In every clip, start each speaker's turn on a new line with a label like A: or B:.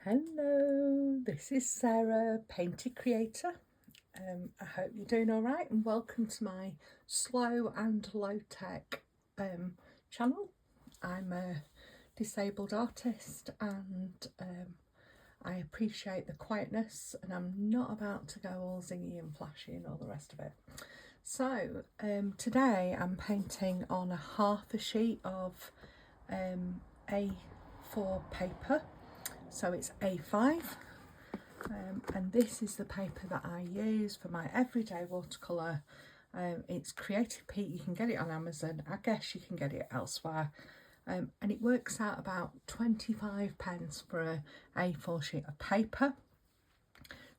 A: Hello, this is Sarah, Painter Creator. I hope you're doing all right and welcome to my slow and low-tech channel. I'm a disabled artist and I appreciate the quietness, and I'm not about to go all zingy and flashy and all the rest of it. So today I'm painting on a half a sheet of A4 paper. So it's A5, and this is the paper that I use for my everyday watercolour. It's Creative Peak. You can get it on Amazon. I guess you can get it elsewhere. And it works out about 25p for a A4 sheet of paper.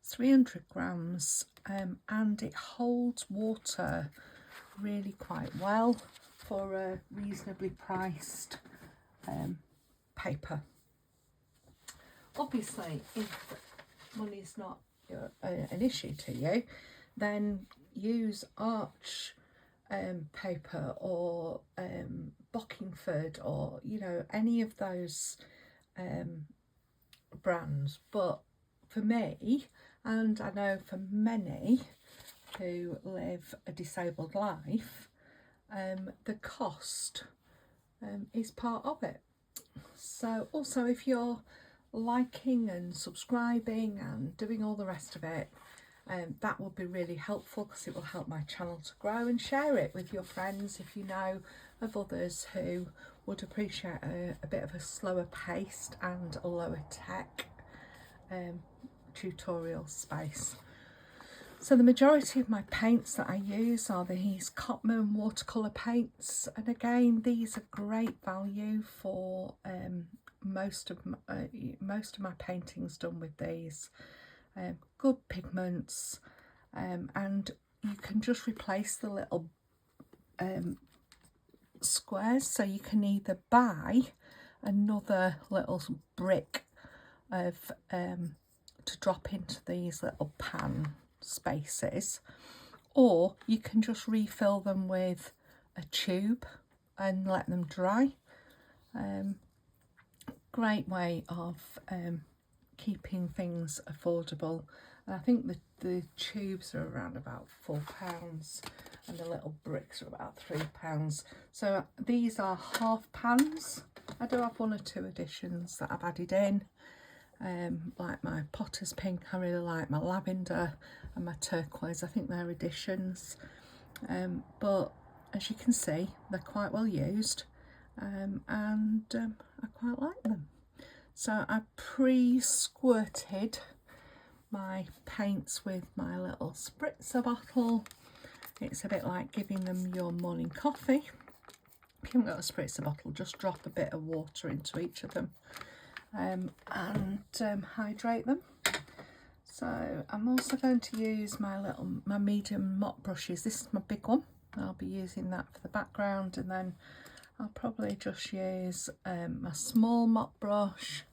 A: It's 300 grams, and it holds water really quite well for a reasonably priced paper. Obviously, if money is not an issue to you, then use Arch paper or Bockingford, or any of those brands. But for me, and I know for many who live a disabled life, the cost is part of it. So also, if you're liking and subscribing and doing all the rest of it, that will be really helpful, because it will help my channel to grow. And share it with your friends if you know of others who would appreciate a bit of a slower paced and a lower tech tutorial space. So the majority of my paints that I use are these Cotman watercolour paints, and again, these are great value for most of my paintings done with these. Good pigments, and you can just replace the little squares, so you can either buy another little brick of to drop into these little pan spaces, or you can just refill them with a tube and let them dry. Great way of keeping things affordable. And I think the tubes are around about £4 and the little bricks are about £3. So these are half pans. I do have one or two additions that I've added in, like my Potter's Pink. I really like my Lavender and my Turquoise. I think they're additions, but as you can see, they're quite well used, and I quite like them. So I pre-squirted my paints with my little spritzer bottle. It's a bit like giving them your morning coffee. If you haven't got a spritzer bottle, just drop a bit of water into each of them and hydrate them. So I'm also going to use my medium mop brushes. This is my big one. I'll be using that for the background, and then I'll probably just use my small mop brush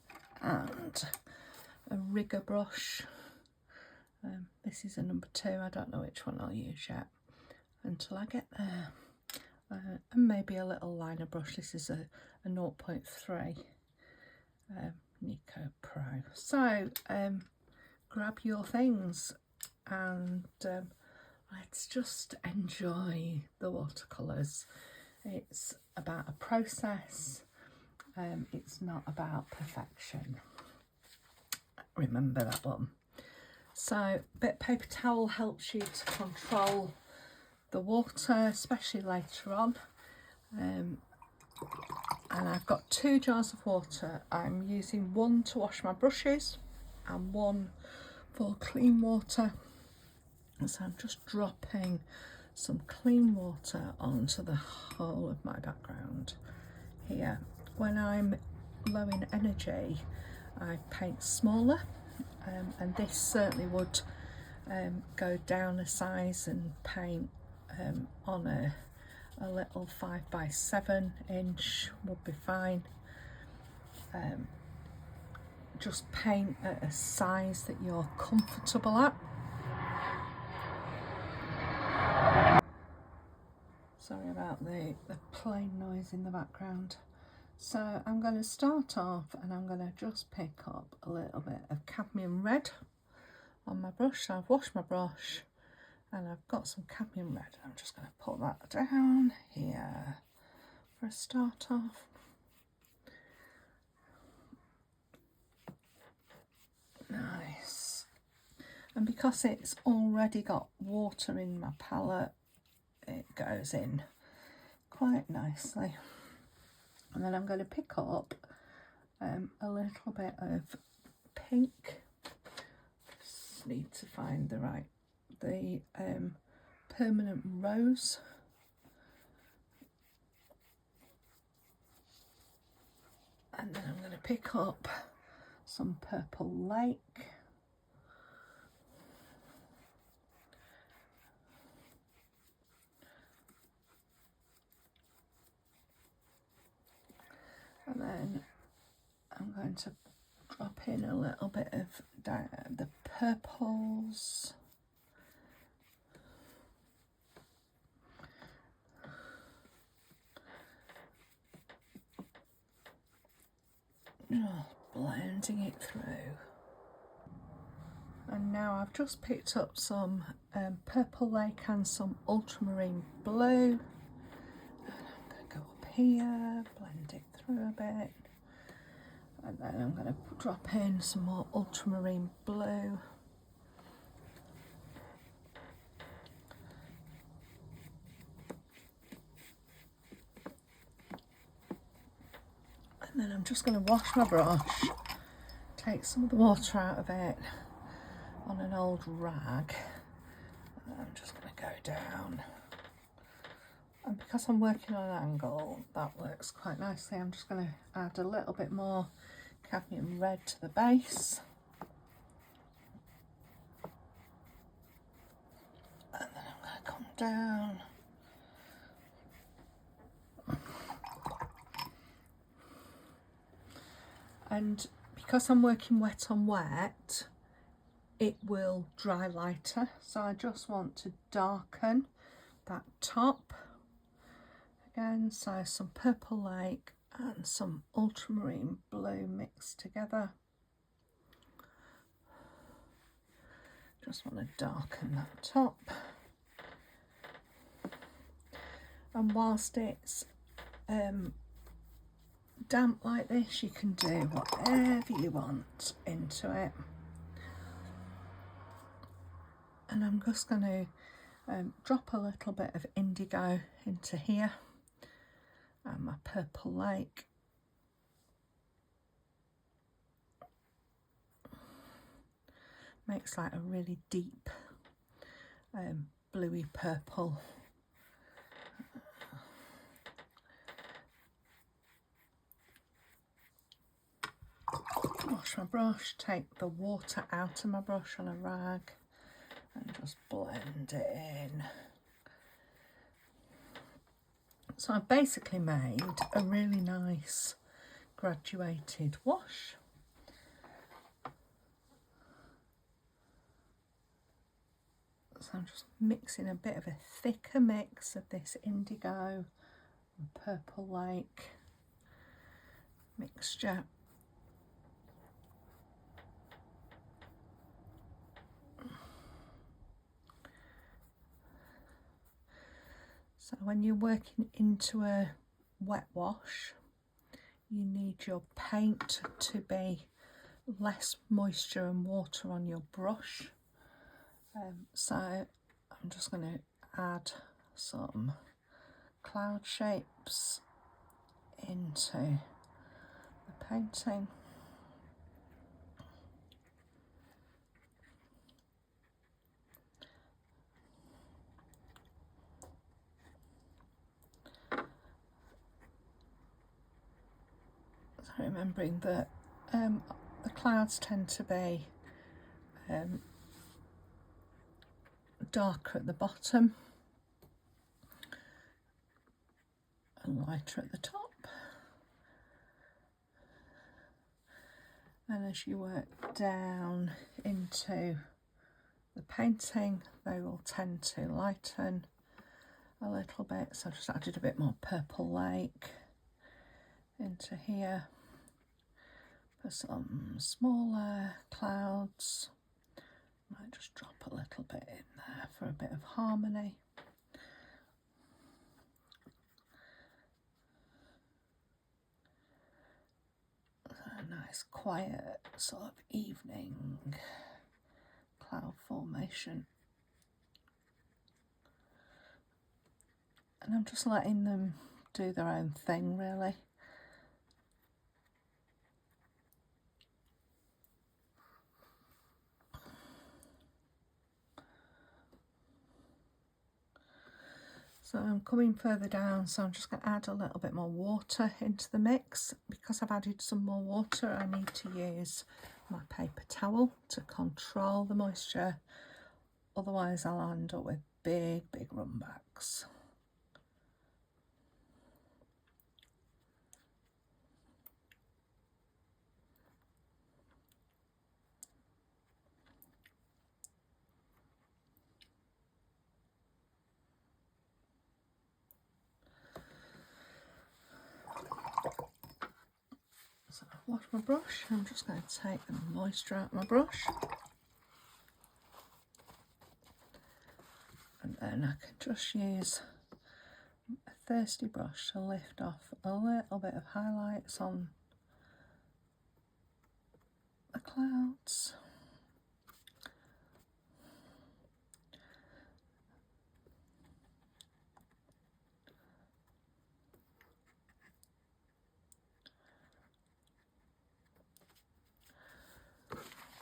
A: and a rigger brush. This is a number 2. I don't know which one I'll use yet until I get there. And maybe a little liner brush. This is a 0.3 Nico Pro. So grab your things and let's just enjoy the watercolours. It's about a process, it's not about perfection. Remember that one. So a bit of paper towel helps you to control the water, especially later on. And I've got 2 jars of water. I'm using one to wash my brushes and one for clean water. So I'm just dropping some clean water onto the whole of my background here. When I'm low in energy, I paint smaller, and this certainly would go down a size and paint on a little 5x7 inch would be fine. Just paint at a size that you're comfortable at. Sorry about the plane noise in the background. So I'm going to start off and I'm going to just pick up a little bit of Cadmium Red on my brush. So I've washed my brush and I've got some Cadmium Red. I'm just going to put that down here for a start off. Nice. And because it's already got water in my palette, it goes in quite nicely. And then I'm going to pick up a little bit of pink. Just need to find the permanent rose. And then I'm going to pick up some purple lake. And then I'm going to drop in a little bit of the purples. Blending it through. And now I've just picked up some purple lake and some ultramarine blue. And I'm going to go up here, blend it through a bit. And then I'm going to drop in some more ultramarine blue. And then I'm just going to wash my brush, take some of the water out of it on an old rag. And I'm just going to go down. And because I'm working on an angle, that works quite nicely. I'm just going to add a little bit more Cadmium Red to the base. And then I'm going to come down. And because I'm working wet on wet, it will dry lighter. So I just want to darken that top. Again, so some purple lake and some ultramarine blue mixed together. Just want to darken that top. And whilst it's damp like this, you can do whatever you want into it. And I'm just going to drop a little bit of indigo into here. And my purple lake. Makes like a really deep bluey purple. Wash my brush, take the water out of my brush on a rag and just blend it in. So I've basically made a really nice graduated wash. So I'm just mixing a bit of a thicker mix of this indigo and purple lake mixture. So when you're working into a wet wash, you need your paint to be less moisture and water on your brush. So I'm just going to add some cloud shapes into the painting. So remembering that the clouds tend to be darker at the bottom and lighter at the top. And as you work down into the painting, they will tend to lighten a little bit. So I just added a bit more purple lake into here for some smaller clouds. Might just drop a little bit in there for a bit of harmony. A nice quiet sort of evening cloud formation. And I'm just letting them do their own thing, really. So I'm coming further down, so I'm just going to add a little bit more water into the mix. Because I've added some more water, I need to use my paper towel to control the moisture. Otherwise I'll end up with big runbacks. So I've washed my brush. I'm just going to take the moisture out of my brush. And then I can just use a thirsty brush to lift off a little bit of highlights on the clouds.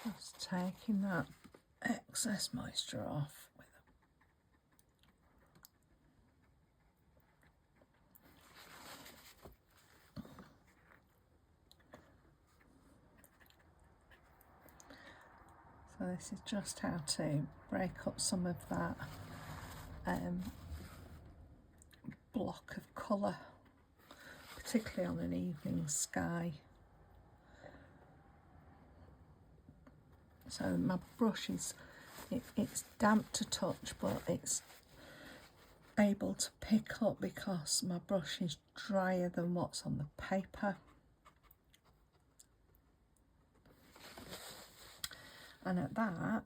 A: Just taking that excess moisture off. So this is just how to break up some of that block of colour, particularly on an evening sky. So my brush is, it's damp to touch, but it's able to pick up because my brush is drier than what's on the paper. And at that,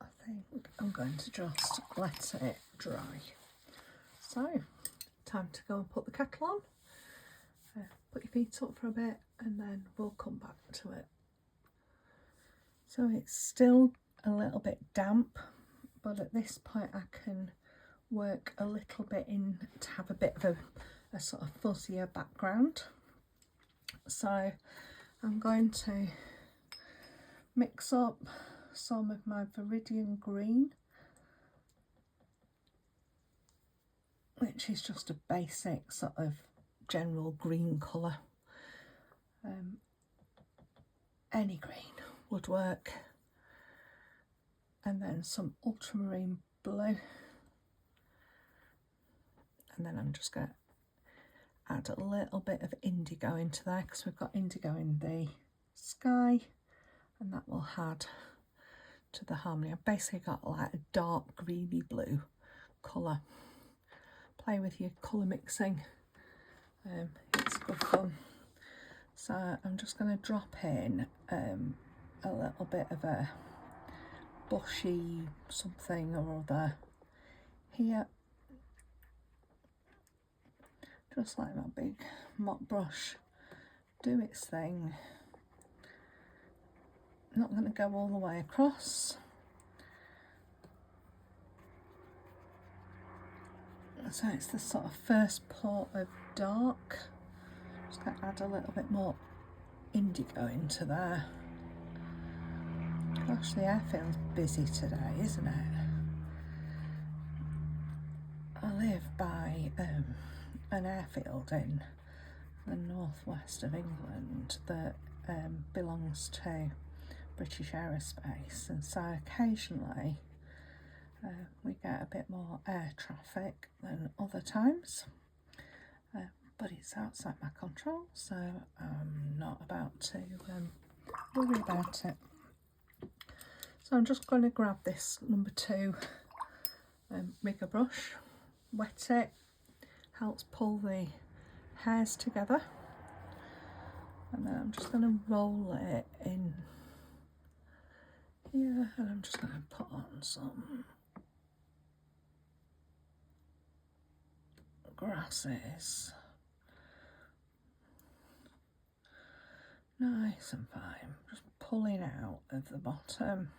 A: I think I'm going to just let it dry. So, time to go and put the kettle on. Put your feet up for a bit and then we'll come back to it. So it's still a little bit damp, but at this point I can work a little bit in to have a bit of a sort of fuzzier background. So I'm going to mix up some of my Veridian green, which is just a basic sort of general green colour. Any green would work. And then some Ultramarine Blue. And then I'm just going to add a little bit of Indigo into there because we've got Indigo in the sky and that will add to the harmony. I've basically got like a dark greeny blue colour. Play with your colour mixing. It's good fun. So I'm just going to drop in a little bit of a bushy something or other here. Just like that big mop brush, do its thing. Not going to go all the way across. So it's the sort of first pour of dark. Just going to add a little bit more indigo into there. Gosh, the air feels busy today, isn't it? I live by an airfield in the northwest of England that belongs to British Aerospace, and so occasionally we get a bit more air traffic than other times, but it's outside my control, so I'm not about to worry about it. So I'm just going to grab this number 2 rigger brush wet it, helps pull the hairs together. And then I'm just going to roll it in here, and I'm just going to put on some grasses. Nice and fine, just pulling out of the bottom.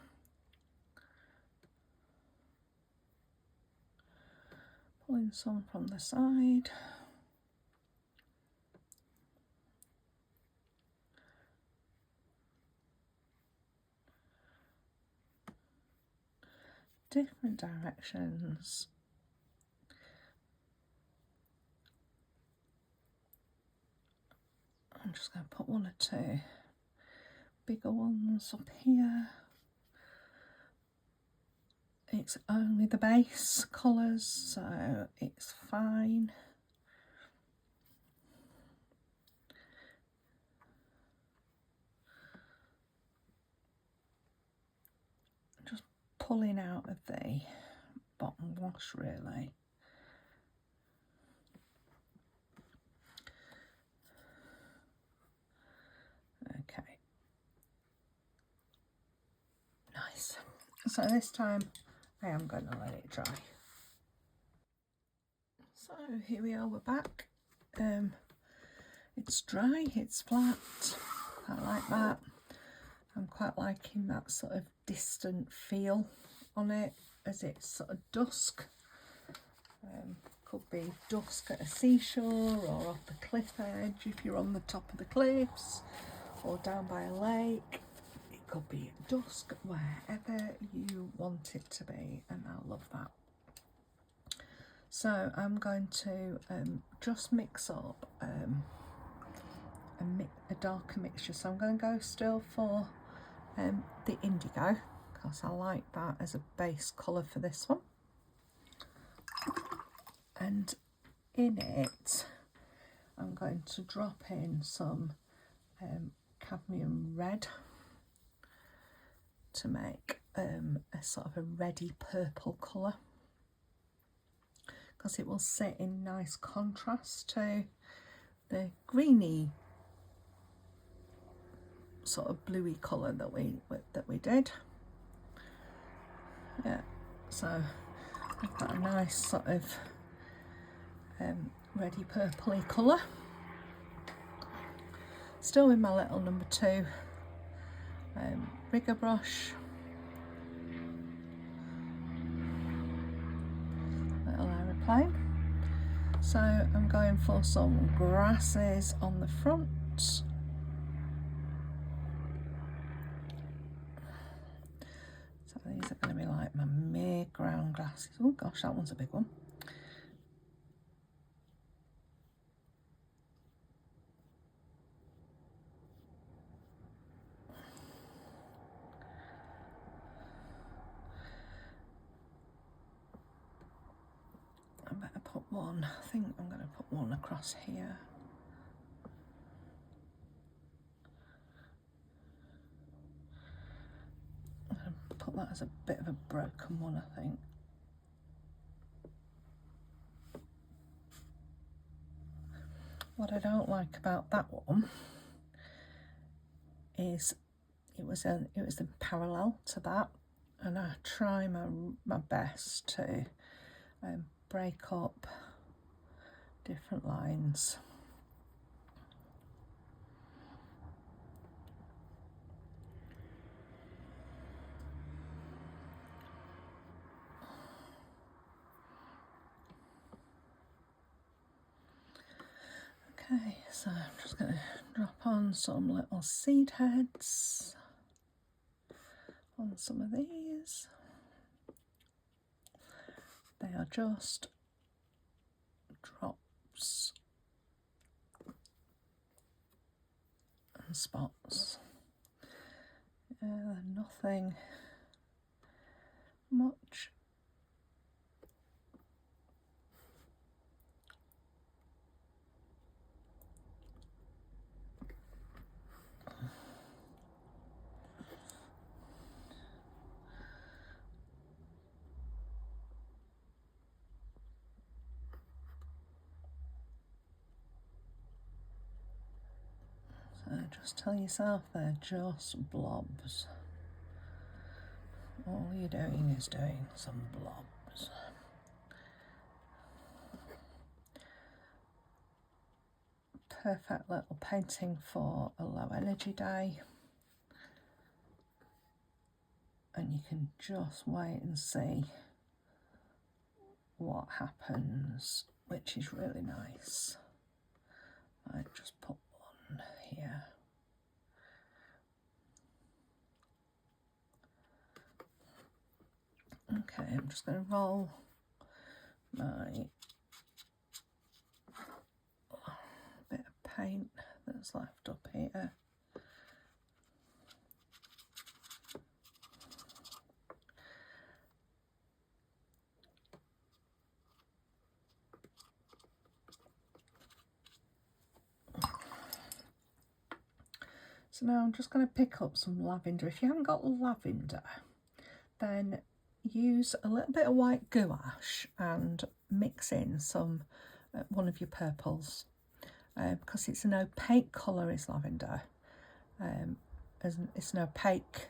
A: Pulling some from the side. Different directions. I'm just going to put one or two bigger ones up here. It's only the base colours, so it's fine. Just pulling out of the bottom wash really. Okay. Nice. So this time I am going to let it dry. So here we are, we're back. It's dry, it's flat. I like that. I'm quite liking that sort of distant feel on it as it's sort of dusk. Could be dusk at a seashore or off the cliff edge if you're on the top of the cliffs, or down by a lake. It could be dusk wherever you want it to be, and I love that. So I'm going to just mix up a darker mixture. So I'm going to go still for the indigo, because I like that as a base colour for this one. And in it, I'm going to drop in some cadmium red to make a sort of a reddy purple colour, because it will sit in nice contrast to the greeny sort of bluey colour that we did. Yeah, so I've got a nice sort of reddy purpley colour. Still with my little number 2 rigger brush. Little aeroplane. So I'm going for some grasses on the front. So these are going to be like my mid-ground grasses. Oh gosh, that one's a big one. I better put one, I think I'm going to put one across here. I'm going to put that as a bit of a broken one, I think. What I don't like about that one is it was in parallel to that, and I try my best to break up different lines. Okay, so I'm just going to drop on some little seed heads on some of these. They are just drops and spots. Nothing much. Just tell yourself they're just blobs. All you're doing is doing some blobs. Perfect little painting for a low energy day. And you can just wait and see what happens, which is really nice. I just put one here. Okay, I'm just going to roll my bit of paint that's left up here. So now I'm just going to pick up some lavender. If you haven't got lavender, then use a little bit of white gouache and mix in some one of your purples, because it's an opaque colour, is lavender. It's an opaque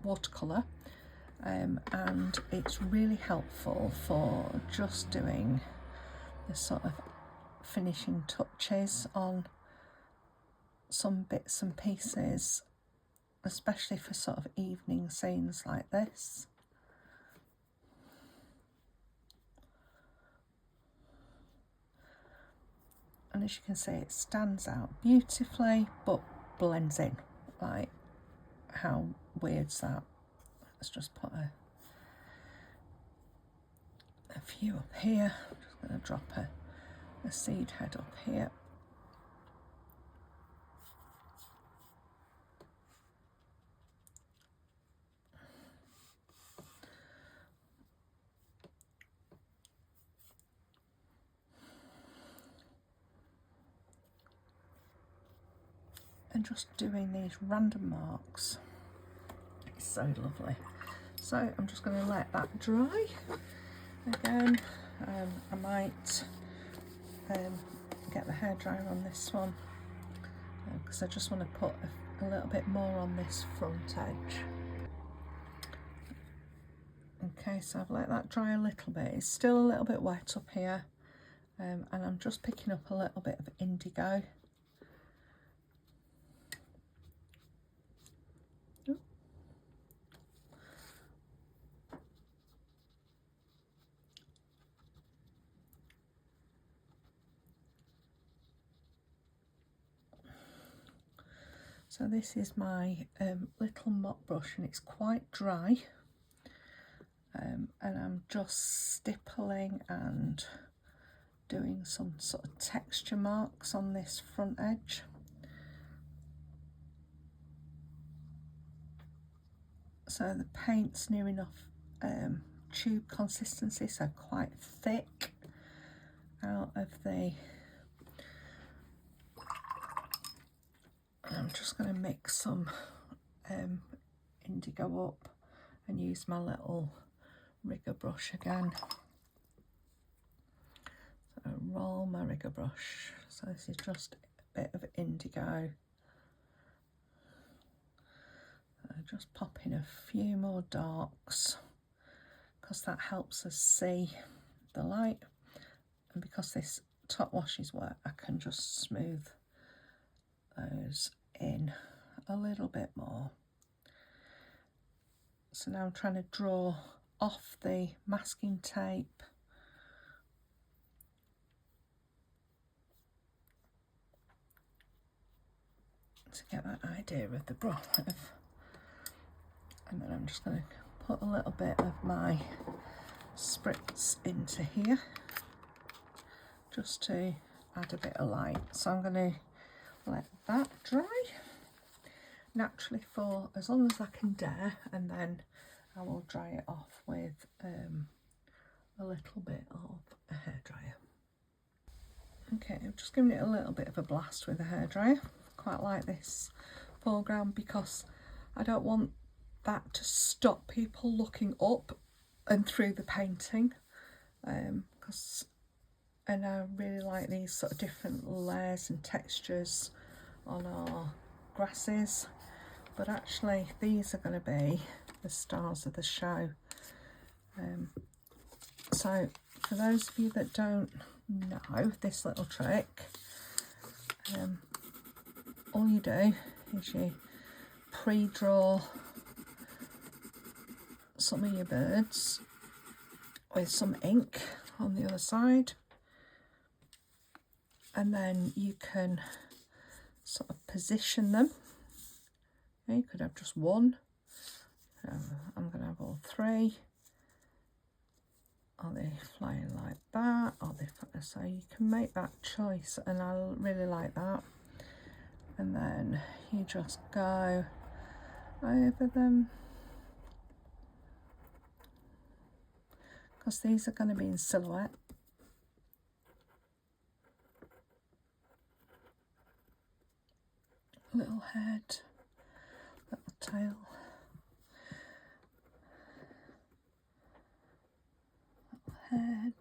A: watercolour, and it's really helpful for just doing the sort of finishing touches on some bits and pieces, especially for sort of evening scenes like this. And as you can see, it stands out beautifully but blends in. Like, how weird's that? Let's just put a few up here. I'm just going to drop a seed head up here. And just doing these random marks. It's so lovely. So I'm just going to let that dry. Again, I might get the hairdryer on this one, because I just want to put a little bit more on this front edge. Okay, so I've let that dry a little bit. It's still a little bit wet up here, and I'm just picking up a little bit of indigo. So this is my little mop brush, and it's quite dry, and I'm just stippling and doing some sort of texture marks on this front edge. So the paint's near enough tube consistency, so quite thick out of the... I'm just going to mix some indigo up and use my little rigger brush again. So roll my rigger brush. So this is just a bit of indigo. Just pop in a few more darks, because that helps us see the light, and because this top wash is wet, I can just smooth those in a little bit more. So now I'm trying to draw off the masking tape. To get that idea of the broth. And then I'm just going to put a little bit of my spritz into here, just to add a bit of light. So I'm going to let that dry naturally for as long as I can dare, and then I will dry it off with a little bit of a hairdryer. Okay, I'm just giving it a little bit of a blast with a hairdryer. Quite like this foreground, because I don't want that to stop people looking up and through the painting, because and I really like these sort of different layers and textures on our grasses, but actually these are going to be the stars of the show. So for those of you that don't know this little trick, all you do is you pre-draw some of your birds with some ink on the other side, and then you can sort of position them. You could have just one. I'm going to have all three. Are they flying like that? Are they? So you can make that choice, and I really like that. And then you just go over them, because these are going to be in silhouette. Little head, little tail, little head,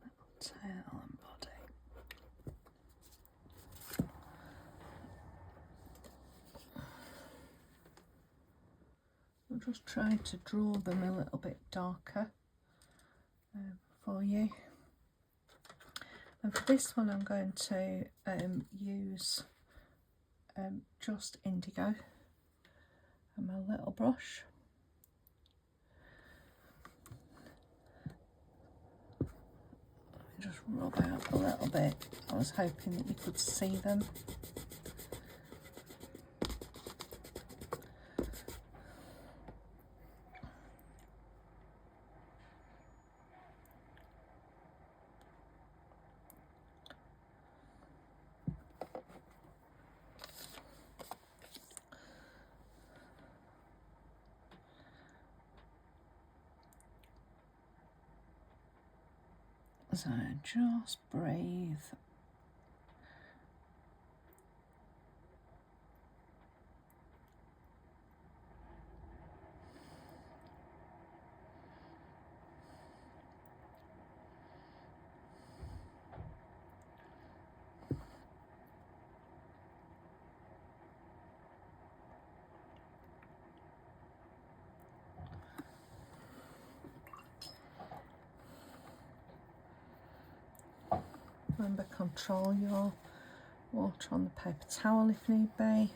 A: little tail and body. I'll just try to draw them a little bit darker for you. And for this one I'm going to use just indigo and my little brush. Just rub out a little bit. I was hoping that you could see them. So just breathe. Remember, control your water on the paper towel if need be.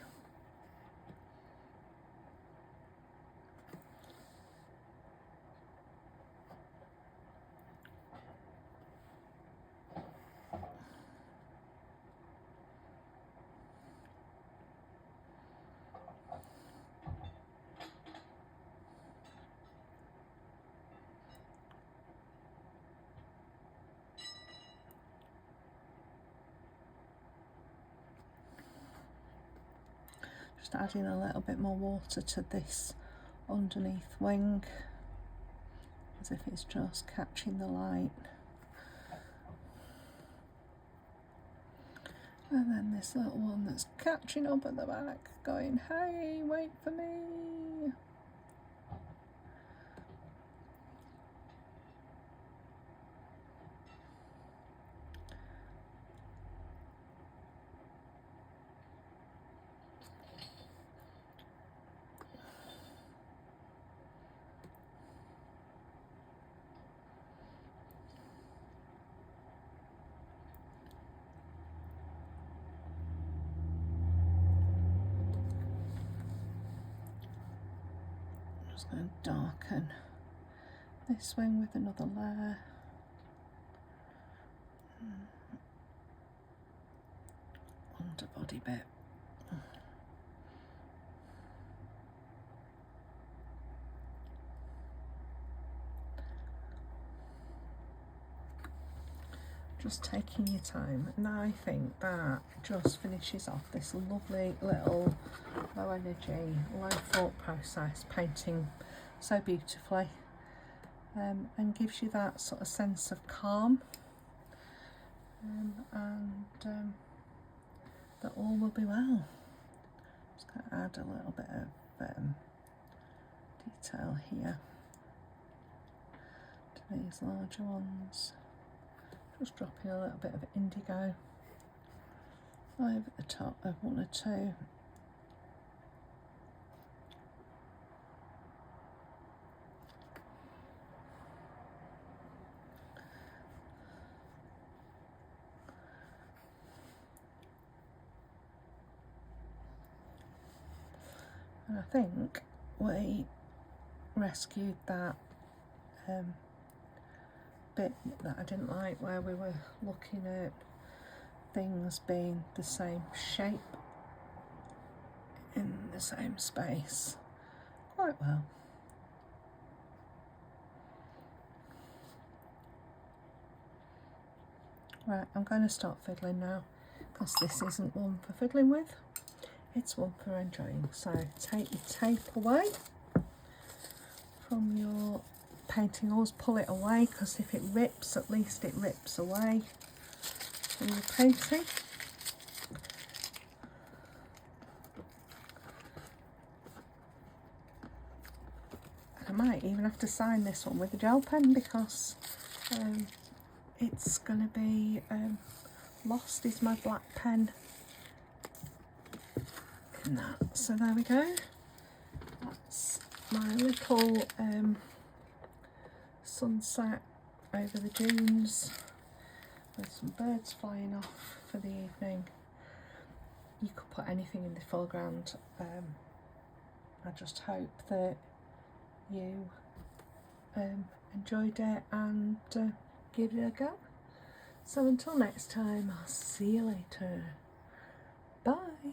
A: Just adding a little bit more water to this underneath wing, as if it's just catching the light. And then this little one that's catching up at the back, going, hey, wait for me. Just going to darken this wing with another layer. Underbody bit. Just taking your time, and I think that just finishes off this lovely little low energy, low thought process painting so beautifully, and gives you that sort of sense of calm, and that all will be well. Just going to add a little bit of detail here to these larger ones. Just dropping a little bit of indigo over the top of one or two. And I think we rescued that bit that I didn't like, where we were looking at things being the same shape in the same space quite well. Right, I'm going to start fiddling now, because this isn't one for fiddling with, it's one for enjoying. So take your tape away from your painting, always pull it away, because if it rips, at least it rips away from your painting. I might even have to sign this one with a gel pen, because it's going to be lost, is my black pen in that. So there we go, that's my little sunset over the dunes with some birds flying off for the evening. You could put anything in the foreground. I just hope that you enjoyed it and give it a go. So until next time, I'll see you later. Bye.